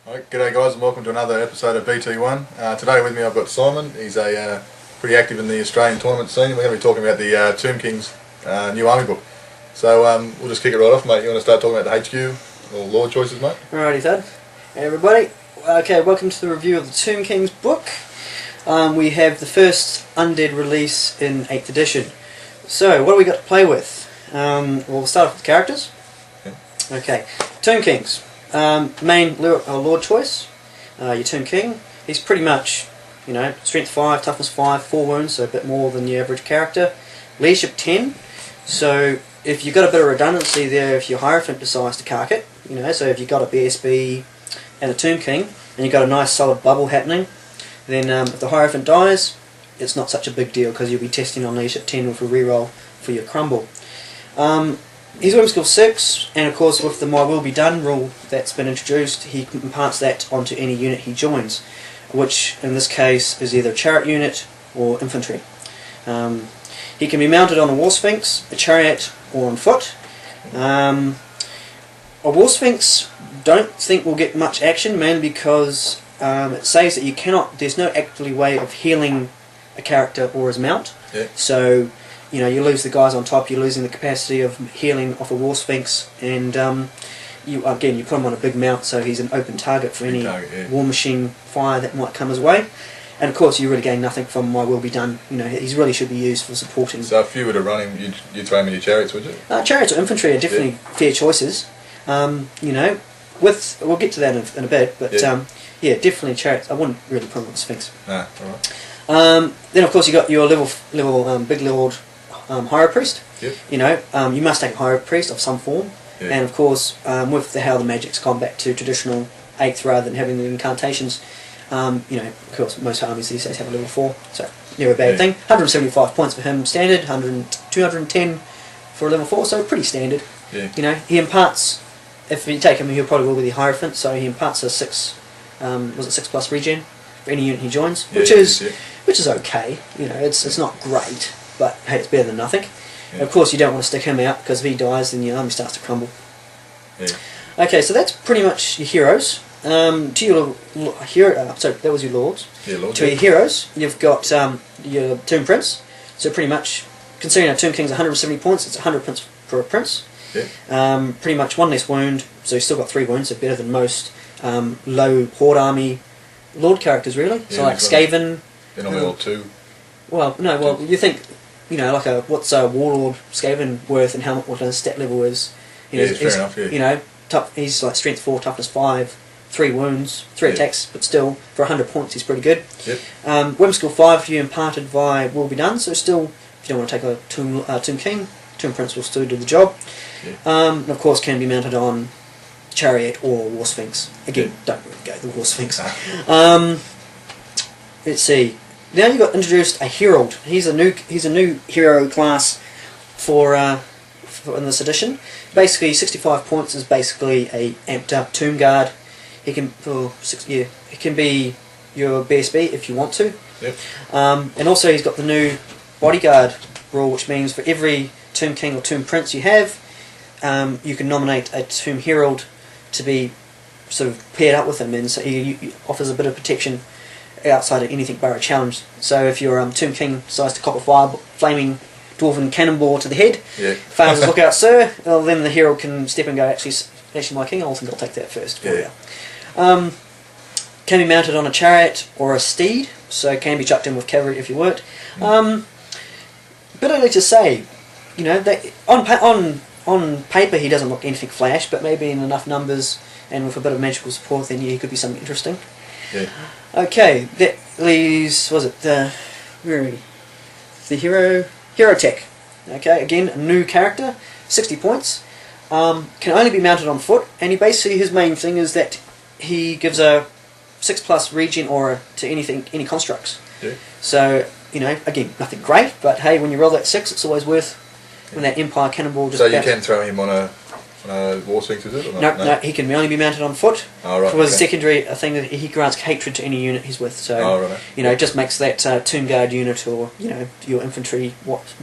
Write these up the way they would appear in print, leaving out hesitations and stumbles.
Alright, g'day guys and welcome to another episode of BT1. Today with me I've got Simon. He's pretty active in the Australian tournament scene. We're going to be talking about the Tomb King's new army book. So we'll just kick it right off, mate. You want to start talking about the HQ or Lord choices, mate? Alrighty, Thad. Hey everybody. Okay, welcome to the review of the Tomb King's book. We have the first Undead release in 8th edition. So, what do we got to play with? We'll start off with the characters. Okay, Tomb Kings. Main Lord choice, your Tomb King. He's pretty much, strength 5, toughness 5, 4 wounds, so a bit more than the average character. Leadership 10, so if you've got a bit of redundancy there, if your Hierophant decides to cark it, so if you've got a BSB and a Tomb King, and you've got a nice solid bubble happening, then if the Hierophant dies, it's not such a big deal because you'll be testing on leadership 10 with a reroll for your crumble. He's Women's Skill 6, and of course with the My Will Be Done rule that's been introduced, he imparts that onto any unit he joins, which in this case is either a chariot unit or infantry. He can be mounted on a War Sphinx, a chariot, or on foot. A War Sphinx don't think will get much action, mainly because it says that you cannot, there's no actually way of healing a character or his mount. Yeah. So you lose the guys on top, you're losing the capacity of healing off a War Sphinx, and you put him on a big mount so he's an open target for any War Machine fire that might come his way. And of course you really gain nothing from My Will Be Done. He really should be used for supporting. So if you were to run him, you'd throw him in your chariots, would you? Chariots or infantry are definitely fair choices. We'll get to that in a bit, but yeah, definitely chariots. I wouldn't really put him on the Sphinx. Nah, alright. Then of course you got your level big lord Hero Priest. Yep. You must take a Hero Priest of some form, and of course with how the magic's gone back to traditional 8th rather than having the incantations, of course most armies these days have a level 4, so never a bad thing. 175 points for him standard, 210 for a level 4, so pretty standard. Yeah. He imparts, if you take him, he'll probably will be the Hierophant, so he imparts a 6 6+ regen for any unit he joins, which is okay. It's not great, but hey, it's better than nothing. Yeah. Of course, you don't want to stick him out because if he dies, then your army starts to crumble. Yeah. Okay, so that's pretty much your heroes. To your hero, sorry, that was your lords. Yeah, lords. To your heroes, you've got your Tomb Prince. So pretty much, considering our Tomb King's 170 points, it's 100 points for a prince. Yeah. Pretty much 1 less wound, so he's still got 3 wounds, so better than most low horde army lord characters, really. Yeah, so like Skaven. They're normally all 2. Well, no, well, you think, like what's a Warlord Skaven worth and what his stat level is. Fair enough, yeah. He's like strength 4, toughness 5, 3 wounds, 3 attacks, but still, for 100 points he's pretty good. Yep. Women's Skill 5 you imparted by Will Be Done, so still, if you don't want to take a Tomb King, Tomb Prince will still do the job. Yeah. And of course can be mounted on chariot or War Sphinx. Again, don't really go the War Sphinx. Let's see. Now you've got introduced a Herald. He's a new hero class for in this edition. Basically, 65 points is basically a amped up Tomb Guard. He can it can be your BSB if you want to. Yep. And also he's got the new Bodyguard rule, which means for every Tomb King or Tomb Prince you have, you can nominate a Tomb Herald to be sort of paired up with him, and so he offers a bit of protection outside of anything bar a challenge. So if your Tomb King decides to cock a flaming dwarven cannonball to the head, fails his lookout, sir, well, then the Herald can step and go, actually my king, I think I'll take that first for you. Can be mounted on a chariot or a steed, so can be chucked in with cavalry if you weren't. But I'd like to say, that on paper he doesn't look anything flash, but maybe in enough numbers and with a bit of magical support, then he could be something interesting. Yeah. Okay, that leaves, the Hero Tech. Okay, again, a new character, 60 points. Can only be mounted on foot, and his main thing is that he gives a 6+ regen aura to any constructs. Yeah. So, again, nothing great, but hey, when you roll that 6, it's always worth when that Empire Cannonball just... So you can throw him on a War Sphinx, is it? Or not? No, he can only be mounted on foot. Oh, right, for a secondary thing that he grants hatred to any unit he's with. So, it just makes that Tomb Guard unit or, your infantry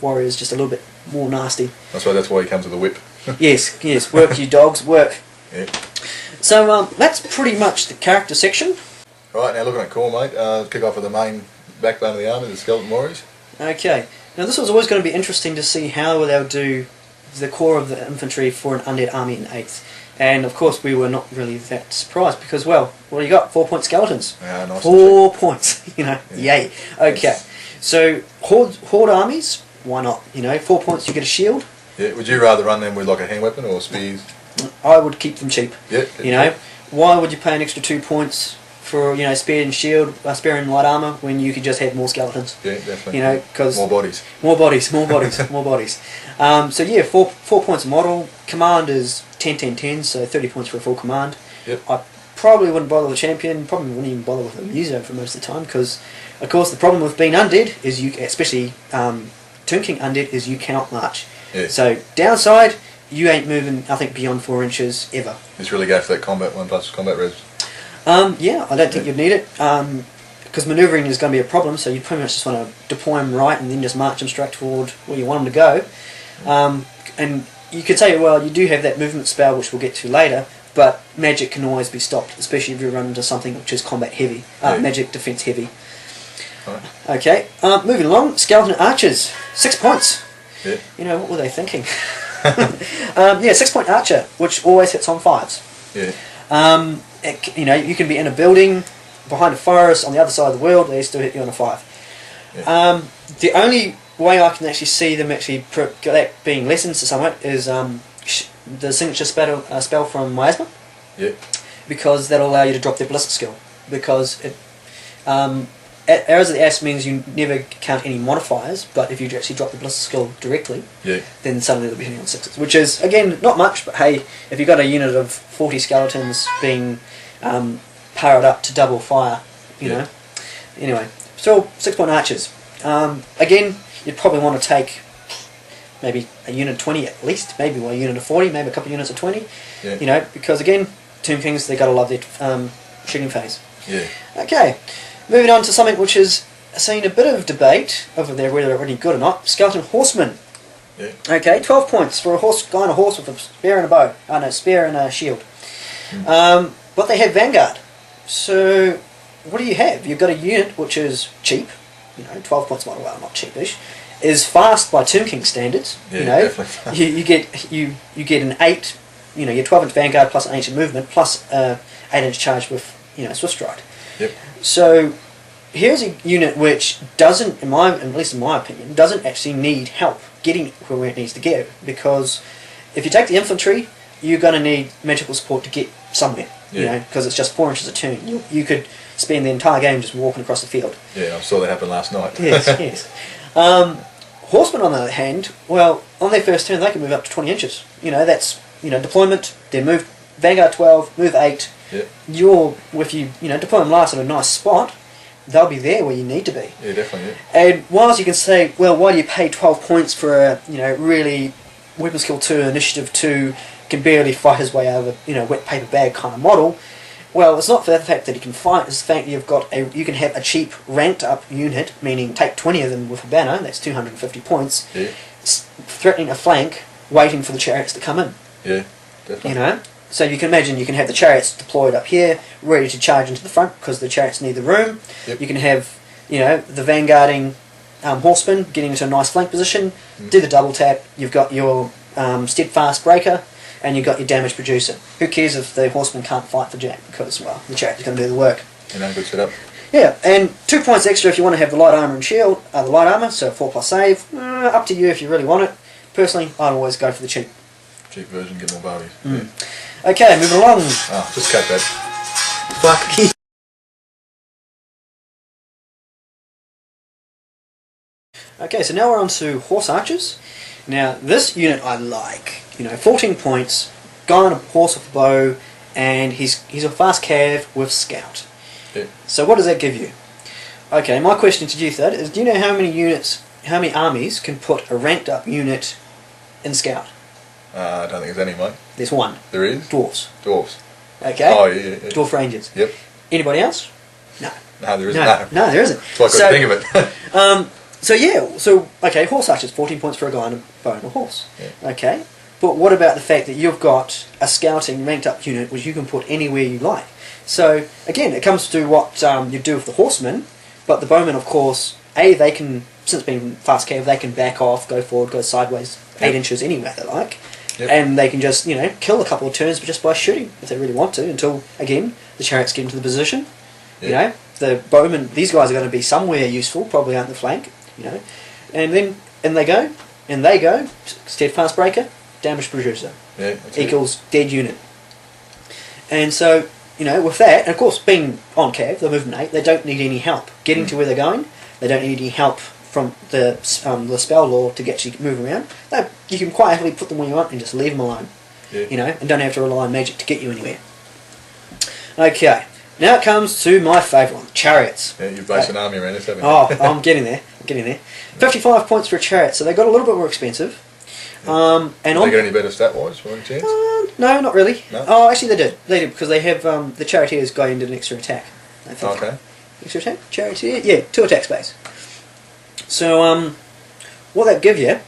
warriors just a little bit more nasty. That's why he comes with a whip. yes, work you dogs, work. Yeah. So that's pretty much the character section. Right, now looking at core, mate, kick off with the main backbone of the army, the skeleton warriors. Okay, now this was always going to be interesting to see how they would do the core of the infantry for an undead army in 8th. And of course we were not really that surprised because, well, what do you got? 4-point skeletons. Yeah, nice. 4 points, you know, yay. Okay, so horde armies, why not? You know, 4 points, you get a shield. Yeah, would you rather run them with like a hand weapon or spears? I would keep them cheap. Yeah. You know, why would you pay an extra 2 points for, you know, spear and shield, spear and light armour when you could just have more skeletons? Yeah, definitely. You know, because more bodies. More bodies, more bodies, more bodies. So yeah, 4 points a model. Command is 10, 10, 10, so 30 points for a full command. Yep. I probably wouldn't bother with champion. Probably wouldn't even bother with a muso for most of the time because, of course, the problem with being undead is you, especially Tomb King undead, is you cannot march. Yeah. So downside, you ain't moving, I think, beyond 4 inches ever. Just really go for that combat 1+ combat res. Yeah, I don't think you'd need it because manoeuvring is going to be a problem. So you pretty much just want to deploy them right and then just march them straight toward where you want them to go. And you could say, well, you do have that movement spell, which we'll get to later, but magic can always be stopped, especially if you run into something which is combat heavy, magic defense heavy. Right. Okay, moving along, skeleton archers, 6 points. Yeah. You know, what were they thinking? Yeah, 6-point archer, which always hits on 5s. Yeah. You know, you can be in a building, behind a forest, on the other side of the world, they still hit you on a 5. Yeah. The only way I can actually see them actually that being lessened to somewhat is the signature spell from Miasma. Yeah. Because that'll allow you to drop their ballistic skill. Because it, Arrows of the Ass means you never count any modifiers, but if you actually drop the ballistic skill directly, Yeah. then suddenly they'll be hitting on 6s. Which is, again, not much, but hey, if you've got a unit of 40 skeletons being powered up to double fire, you know. Anyway, so 6-point archers. Again, you'd probably want to take maybe a unit of 20 at least, maybe a unit of 40, maybe a couple of units of 20, you know, because again, Tomb Kings, they got to love their shooting phase. Yeah. Okay, moving on to something which has seen a bit of debate over there whether they're really good or not. Skeleton Horsemen. Yeah. Okay, 12 points for a guy on a horse with a spear and a bow. Oh no, spear and a shield. But they have Vanguard. So, what do you have? You've got a unit which is cheap, you know, 12 points model, well, not cheapish, is fast by Tomb King standards. Yeah, you know, definitely. you get an 8, you know, your 12-inch Vanguard plus an ancient movement plus 8-inch charge with, you know, Swift Stride. Yep. So here's a unit which doesn't, at least in my opinion, doesn't actually need help getting where it needs to go, because if you take the infantry, you're going to need magical support to get somewhere. Yeah. You know, because it's just 4 inches a turn. You could spend the entire game just walking across the field. Yeah, I saw that happen last night. Yes, yes. Horsemen, on the other hand, well, on their first turn, they can move up to 20 inches. You know, that's, you know, deployment, then move Vanguard 12, move 8. Yep. If you deploy them last at a nice spot, they'll be there where you need to be. Yeah, definitely. Yeah. And whilst you can say, well, why do you pay 12 points for a, you know, really weapon skill 2, initiative 2, can barely fight his way out of a, you know, wet paper bag kind of model? Well, it's not for the fact that he can fight, it's the fact that you can have a cheap ranked up unit, meaning take 20 of them with a banner, that's 250 points, Yeah. threatening a flank, waiting for the chariots to come in. Yeah, definitely. You know? So you can imagine you can have the chariots deployed up here, ready to charge into the front because the chariots need the room. Yep. You can have, you know, the vanguarding horsemen getting into a nice flank position, do the double tap, you've got your steadfast breaker, and you've got your damage producer. Who cares if the horseman can't fight for jack, because, well, the chariot's going to do the work. You know, good setup. Yeah, and 2 points extra if you want to have the light armour and shield, the light armour, so 4+ save. Up to you if you really want it. Personally, I'd always go for the cheap. Cheap version, get more bodies. Yeah. Okay, moving along. Oh, just cut that. Fuck. Okay, so now we're on to horse archers. Now, this unit I like. You know, 14 points, guy on a horse with a bow, and he's a fast cav with scout. Yeah. So what does that give you? Okay, my question to you, Thad, is do you know how many armies can put a ranked up unit in scout? I don't think there's any, mate. There's one. There is? Dwarves. Dwarves. Okay? Oh, yeah. Dwarf Rangers. Yep. Anybody else? No. No, there isn't. No, there isn't. That's why I couldn't think of it. Okay, horse archers, 14 points for a guy on a bow and a horse. Yeah. Okay, But what about the fact that you've got a scouting ranked up unit which you can put anywhere you like? So again, it comes to what you do with the horsemen, but the bowmen, of course, they can, since being fast cav, they can back off, go forward, go sideways, 8 inches anywhere they like, and they can just kill a couple of turns just by shooting if they really want to, until again the chariots get into the position. The bowmen, these guys are going to be somewhere useful, probably out in the flank, and then they go, steadfast breaker, damage producer, equals dead unit. And so, with that, and of course being on cav, they're moving 8, they don't need any help getting to where they're going, they don't need any help from the spell lore to get you move around. You can quite happily put them where you want and just leave them alone, and don't have to rely on magic to get you anywhere. Okay. Now it comes to my favourite one, chariots. Yeah, you've based an army around this, haven't you? Oh, I'm getting there. 55 points for a chariot, so they got a little bit more expensive. Did they get any better stat-wise, for any chance? No, not really. No? Oh, actually they did. They did, because they have the charioteers going into an extra attack. I think. Okay. Extra attack? Charioteer? Yeah, 2 attack space. So, what that give you...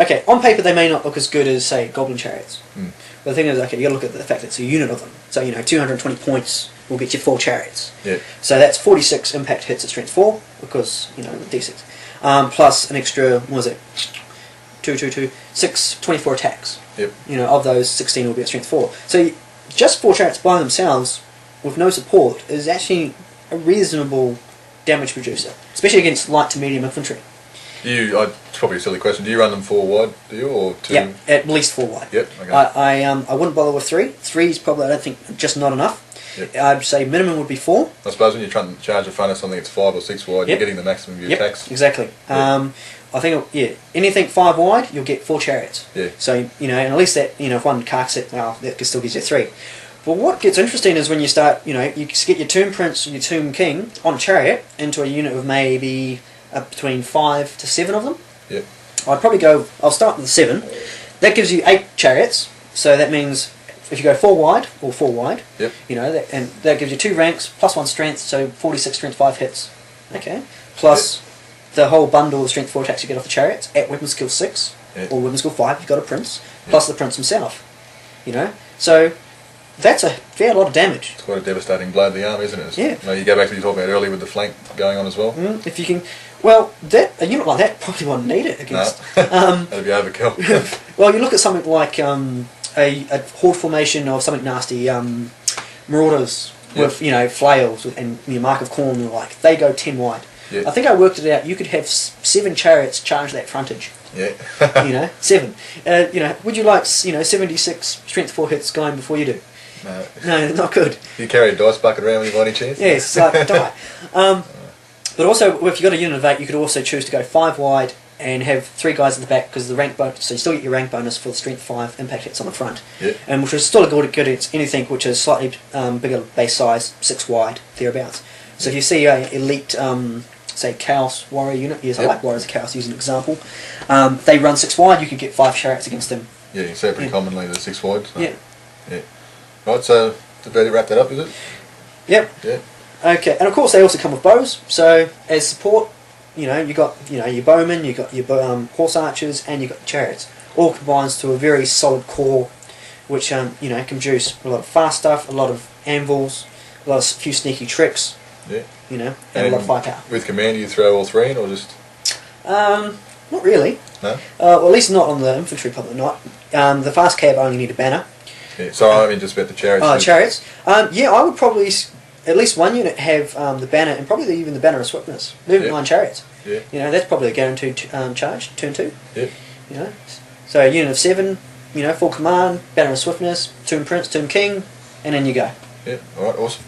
Okay, on paper they may not look as good as, say, goblin chariots. But the thing is, okay, you got to look at the fact that it's a unit of them. So, 220 points will get you 4 chariots. Yeah. So that's 46 impact hits at strength 4, because, d6. Plus an extra, what was it? 24 attacks. Yep. Of those, 16 will be at strength 4. So just 4 chariots by themselves, with no support, is actually a reasonable damage producer, especially against light to medium infantry. It's probably a silly question. Do you run them 4 wide? Do you, or 2? Yeah, at least 4 wide. Yep. Okay. I wouldn't bother with 3. 3 is probably, I don't think, just not enough. Yep. I'd say minimum would be 4. I suppose when you're trying to charge a front of something that's 5 or 6 wide, you're getting the maximum of your attacks. Exactly. Yep. I think, anything 5 wide, you'll get 4 chariots. Yeah. So, and at least that, if one carks it, well, that still gives you 3. But what gets interesting is when you start, you get your Tomb Prince and your Tomb King on a chariot into a unit of maybe between 5 to 7 of them. Yep. I'll start with the 7. That gives you 8 chariots, so that means if you go 4 wide, or 4 wide, yep. And that gives you 2 ranks, plus 1 strength, so 46 strength 5 hits. Okay. Plus the whole bundle of strength 4 attacks you get off the chariots at weapon skill 6, or weapon skill 5 if you've got a prince, plus the prince himself. So that's a fair lot of damage. It's quite a devastating blow to the arm, isn't it? Yeah. You go back to what you talked about earlier with the flank going on as well. If you can... Well, a unit like that probably won't need it against... No. That'd be overkill. Well, you look at something like a horde formation of something nasty, marauders with, flails and Mark of Corn and the like. They go 10 wide. Yeah. I think I worked it out. You could have 7 chariots charge that frontage. Yeah. 7. Would you like 76 strength 4 hits going before you do? No, not good. You carry a dice bucket around with you by any chance? Yes, die. But also, if you've got a unit of 8, you could also choose to go 5 wide and have 3 guys in the back because the rank bonus. So you still get your rank bonus for the strength 5 impact hits on the front, and which is still good against anything which is slightly bigger base size, 6 wide thereabouts. So if you see a elite, say Chaos Warrior unit, I like Warriors of Chaos, use an example. They run 6 wide, you could get 5 chariots against them. Yeah, you say pretty commonly the 6 wide. So. Yeah. Right, so to better wrap that up, is it? Yep. Yeah. Okay, and of course they also come with bows. So as support, you got your bowmen, you got your horse archers, and you got chariots. All combines to a very solid core, which can produce a lot of fast stuff, a lot of anvils, a few sneaky tricks. Yeah. And a lot of firepower. With command, you throw all 3 in, or just? Not really. No. Well, at least not on the infantry, probably not. The fast cab only need a banner. Yeah. So I mean, just about the chariots. Chariots. I would probably at least one unit have the banner, and probably even the banner of swiftness. Movement line chariots. Yeah. That's probably a guaranteed charge. Turn 2. Yeah. So a unit of 7. Full command, banner of swiftness, Tomb Prince, Tomb King, and then you go. Yeah. All right. Awesome.